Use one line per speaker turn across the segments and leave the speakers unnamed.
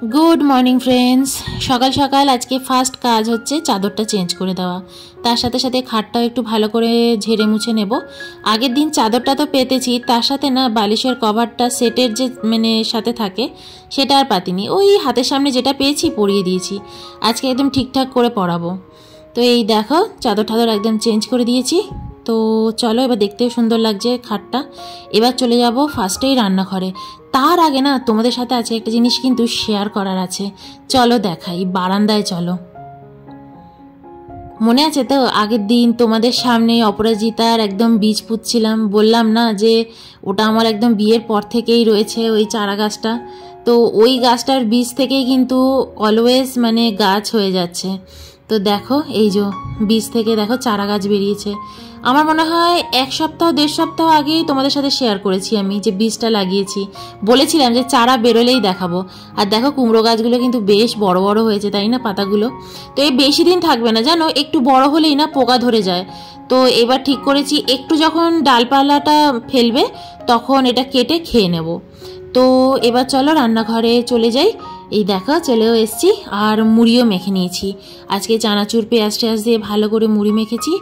Good morning friends. सकाल सकाल आज के फार्स्ट काज होच्छे चादरटा चेंज करे देवा, तार साथे साथे खाटटाও एकटू भालो करे झेड़े मुछे नेब। आगेर दिन चादरटा तो पेतेছি, तार साथे ना बालिशेर कभारटा सेटेर जे माने साथे थाके सेटा आर पातिনি, ओई हाथेर सामने जेटा पेয়েছি পরিয়ে দিয়েছি। আজকে একদম ঠিকঠাক করে পরাবো। তো এই দেখো চাদর টাদর একদম চেঞ্জ করে দিয়েছি। তো চলো এবার দেখতেও সুন্দর লাগছে খাটটা। এবার চলে যাব ফার্স্টেই রান্নাঘরে। তার আগে না তোমাদের সাথে আছে একটা জিনিস কিন্তু শেয়ার করার আছে, চলো দেখাই। বারান্দায় চলো। মনে আছে তো আগের দিন তোমাদের সামনে অপরাজিতার একদম বীজ পুঁতছিলাম, বললাম না যে ওটা আমার একদম বিয়ের পর থেকেই রয়েছে ওই চারা গাছটা। তো ওই গাছটার বীজ থেকেই কিন্তু অলওয়েজ মানে গাছ হয়ে যাচ্ছে। তো দেখো এই যে বীজ থেকে দেখো চারা গাছ বেরিয়েছে। আমার মনে হয় এক সপ্তাহ দেড় সপ্তাহ আগেই তোমাদের সাথে শেয়ার করেছি আমি যে বীজটা লাগিয়েছি, বলেছিলাম যে চারা বেরোলেই দেখাবো। আর দেখো কুমড়ো গাছগুলো কিন্তু বেশ বড় বড় হয়েছে, তাই না পাতাগুলো। তো এই বেশি দিন থাকবে না জানো, একটু বড় হলেই না পোকা ধরে যায়। তো এবার ঠিক করেছি একটু যখন ডালপালাটা ফেলবে তখন এটা কেটে খেয়ে নেব। তো এবার চলো রান্নাঘরে চলে যাই। এই দেখো চলেও এসেছি আর মুড়িও মেখে নিয়েছি। আজকে চানাচুর পেঁয়াজ টেয়াজ দিয়ে ভালো করে মুড়ি মেখেছি।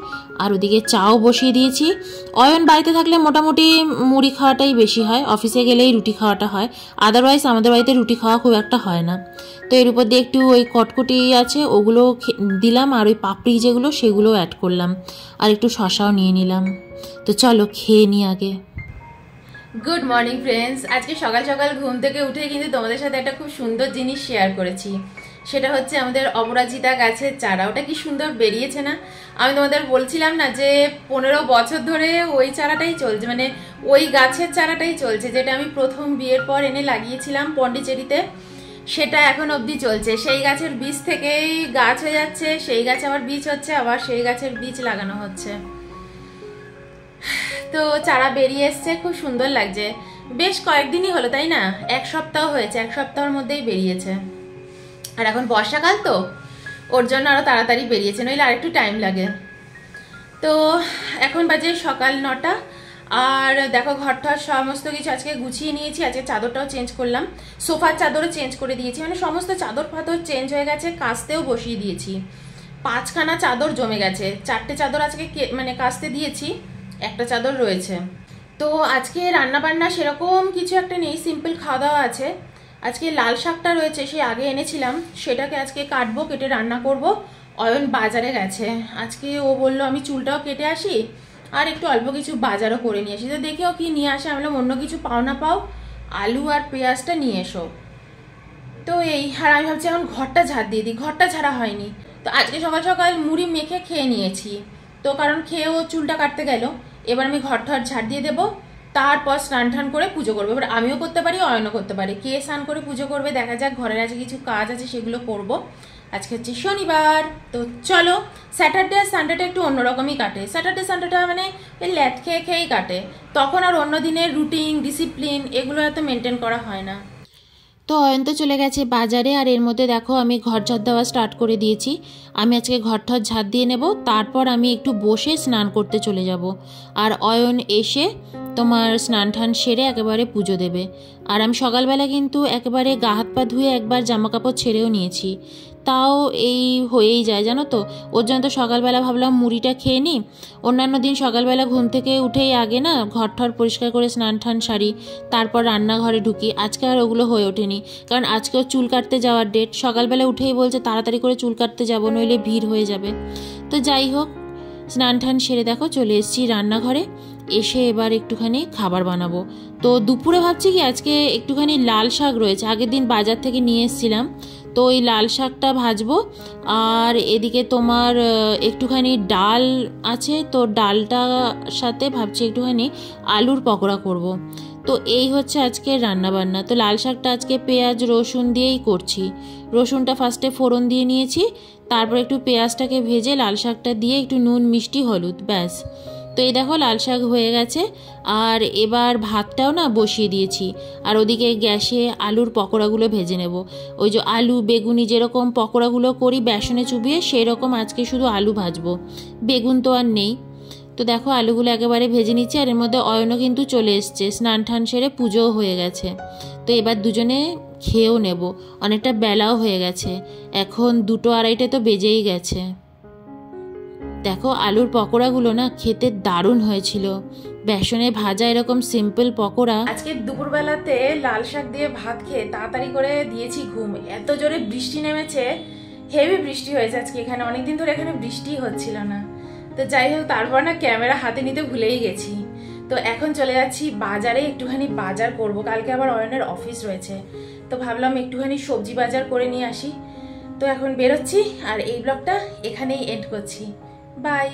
আর ওদিকে চাও বসিয়ে দিয়েছি। অয়ন বাড়িতে থাকলে মোটামুটি মুড়ি খাওয়াটাই বেশি হয়, অফিসে গেলেই রুটি খাওয়াটা হয়। আদারওয়াইজ আমাদের বাড়িতে রুটি খাওয়া খুব একটা হয় না। তো এর উপর দিয়ে একটু ওই কটকটি আছে ওগুলো দিলাম, আর ওই পাপড়ি যেগুলো সেগুলো অ্যাড করলাম, আর একটু শশাও নিয়ে নিলাম। তো চলো খেয়ে নিই আগে।
Good morning friends. আজকে সকাল সকাল ঘুম থেকে উঠে কিন্তু তোমাদের সাথে একটা খুব সুন্দর জিনিস শেয়ার করেছি। সেটা হচ্ছে আমাদের অপরাজিতা গাছের চারা। ওটা কি সুন্দর বেরিয়েছে না। আমি তোমাদের বলছিলাম না যে 15 বছর ধরে ওই চারাটাই চলছে, মানে ওই গাছের চারাটাই চলছে, যেটা আমি প্রথম বিয়ের পর এনে লাগিয়েছিলাম পন্ডিচেরিতে। সেটা এখন অবধি চলছে। সেই গাছের বীজ থেকেই গাছ হয়ে যাচ্ছে, সেই গাছ আবার বীজ হচ্ছে, আবার সেই গাছের বীজ লাগানো হচ্ছে। তো চারা বেরিয়ে এসছে, খুব সুন্দর লাগছে। বেশ কয়েকদিনই হলো তাই না, এক সপ্তাহ হয়েছে, এক সপ্তাহের মধ্যেই বেরিয়েছে। আর এখন বর্ষাকাল তো ওর জন্য আরো তাড়াতাড়ি বেরিয়েছে, নইলে আরেকটু টাইম লাগে। তো এখন বাজে সকাল 9টা। আর দেখো ঘরটার সমস্ত কিছু আজকে গুছিয়ে নিয়েছি। আজকে চাদরটাও চেঞ্জ করলাম, সোফার চাদরও চেঞ্জ করে দিয়েছি, মানে সমস্ত চাদর ফাদর চেঞ্জ হয়ে গেছে। কাচতেও বসিয়ে দিয়েছি। 5খানা চাদর জমে গেছে। 4টে চাদর আজকে মানে কাচতে দিয়েছি, একটা চাদর রয়েছে। তো আজকে রান্না বান্না সেরকম কিছু একটা নেই, সিম্পল খাওয়া দাওয়া আছে। আজকে লাল শাকটা রয়েছে, সে আগে এনেছিলাম, সেটাকে আজকে কাটবো, কেটে রান্না করব। অয়ন বাজারে গেছে আজকে, ও বললো আমি চুলটাও কেটে আসি আর একটু অল্প কিছু বাজারও করে নিয়ে আসি। তো দেখেও কি নিয়ে আসে, আমি বললাম অন্য কিছু পাও না পাও, আলু আর পেঁয়াজটা নিয়ে এসো। তো এই, আর আমি ভাবছি এখন ঘরটা ঝাড় দিয়ে দিই, ঘরটা ঝাড়া হয়নি। তো আজকে সকাল সকাল মুড়ি মেখে খেয়ে নিয়েছি। তো কারণ খেয়েও চুলটা কাটতে গেল, এবার আমি ঘর ঠর ঝাড় দিয়ে দেবো, তারপর স্নান টান করে পুজো করবো। এবার আমিও করতে পারি, অয়নও করতে পারি, কে স্নান করে পুজো করবে দেখা যাক। ঘরের আছে কিছু কাজ আছে সেগুলো করব। আজকে হচ্ছে শনিবার। তো চলো, স্যাটারডে আর সানডেটা একটু অন্যরকমই কাটে। স্যাটারডে সানডেটা মানে এই ল্যাট খেয়ে খেয়েই কাটে, তখন আর অন্য দিনের রুটিন ডিসিপ্লিন এগুলো এত মেনটেন করা হয় না।
তো অয়ন তো চলে গেছে বাজারে, আর এর মধ্যে দেখো আমি ঘর ঝাড় দেওয়া স্টার্ট করে দিয়েছি। আমি আজকে ঘর ঠর ঝাড় দিয়ে নেব, তারপর আমি একটু বসে স্নান করতে চলে যাব। আর অয়ন এসে তোমার স্নান টান সেরে একেবারে পুজো দেবে। আর আমি সকালবেলা কিন্তু একেবারে গা হাত পা ধুয়ে একবার জামা কাপড় ছেড়েও নিয়েছি, তাও এই হয়েই যায় জানো তো। ওর জন্য তো সকালবেলা ভাবলাম মুড়িটা খেয়ে নিই। অন্যান্য দিন সকালবেলা ঘুম থেকে উঠেই আগে না ঘর ঠর পরিষ্কার করে স্নান টান সারি, তারপর রান্নাঘরে ঢুকি। আজকে আর ওগুলো হয়ে ওঠেনি, কারণ আজকেও চুল কাটতে যাওয়ার ডেট। সকালবেলা উঠেই বলছে তাড়াতাড়ি করে চুল কাটতে যাবো, নইলে ভিড় হয়ে যাবে। তো যাই হোক, স্নান টান সেরে দেখো চলে এসেছি রান্নাঘরে। এসে এবার একটুখানি খাবার বানাবো। তো দুপুরে ভাবছি কি আজকে একটুখানি লাল শাক রয়েছে, আগের দিন বাজার থেকে নিয়ে এসেছিলাম, তো এই লাল শাকটা ভাজবো। আর এদিকে তোমার একটুখানি ডাল আছে, তো ডালটার সাথে ভাবছি একটুখানি আলুর পকোড়া করব। তো এই হচ্ছে আজকে রান্নাবান্না। তো লাল শাকটা আজকে পেঁয়াজ রসুন দিয়েই করছি। রসুনটা ফার্স্টে ফোড়ন দিয়ে নিয়েছি, তারপর একটু পেঁয়াজটাকে ভেজে লাল শাকটা দিয়ে একটু নুন মিষ্টি হলুদ, ব্যাস। তো এই দেখো লাল শাক হয়ে গেছে। আর এবার ভাতটাও না বসিয়ে দিয়েছি, আর ওদিকে গ্যাসে আলুর পকোড়াগুলো ভেজে নেব। ওই যে আলু বেগুনি যেরকম পকোড়াগুলো করি বেসনে চুবিয়ে, সেই রকম আজকে শুধু আলু ভাজবো, বেগুন তো আর নেই। তো দেখো আলুগুলো একেবারে ভেজে নিচ্ছি। আর এর মধ্যে অয়নও কিন্তু চলে এসছে, স্নান টান সেরে পুজোও হয়ে গেছে। তো এবার দুজনে খেয়েও নেব, অনেকটা বেলাও হয়ে গেছে, এখন 2-2:30 তো বেজেই গেছে। দেখো আলুর পকোড়াগুলো না খেতে দারুণ হয়েছিল, বেসনে ভাজা এরকম সিম্পল পকোড়া।
আজকে দুপুরবেলাতে লাল শাক দিয়ে ভাত খেয়ে তাড়াতাড়ি করে দিয়েছি ঘুম, এত জোরে বৃষ্টি নেমেছে, হেভি বৃষ্টি হয়েছে আজকে এখানে, অনেকদিন ধরে এখানে বৃষ্টি হচ্ছিল না। তো যাই হোক তারপর না ক্যামেরা হাতে নিতে ভুলেই গেছি। তো এখন চলে যাচ্ছি বাজারে, একটুখানি বাজার করব, কালকে আবার অয়নের অফিস রয়েছে, তো ভাবলাম একটুখানি সবজি বাজার করে নিয়ে আসি। তো এখন বেরোচ্ছি, আর এই ব্লগটা এখানেই এন্ড করছি। বাই।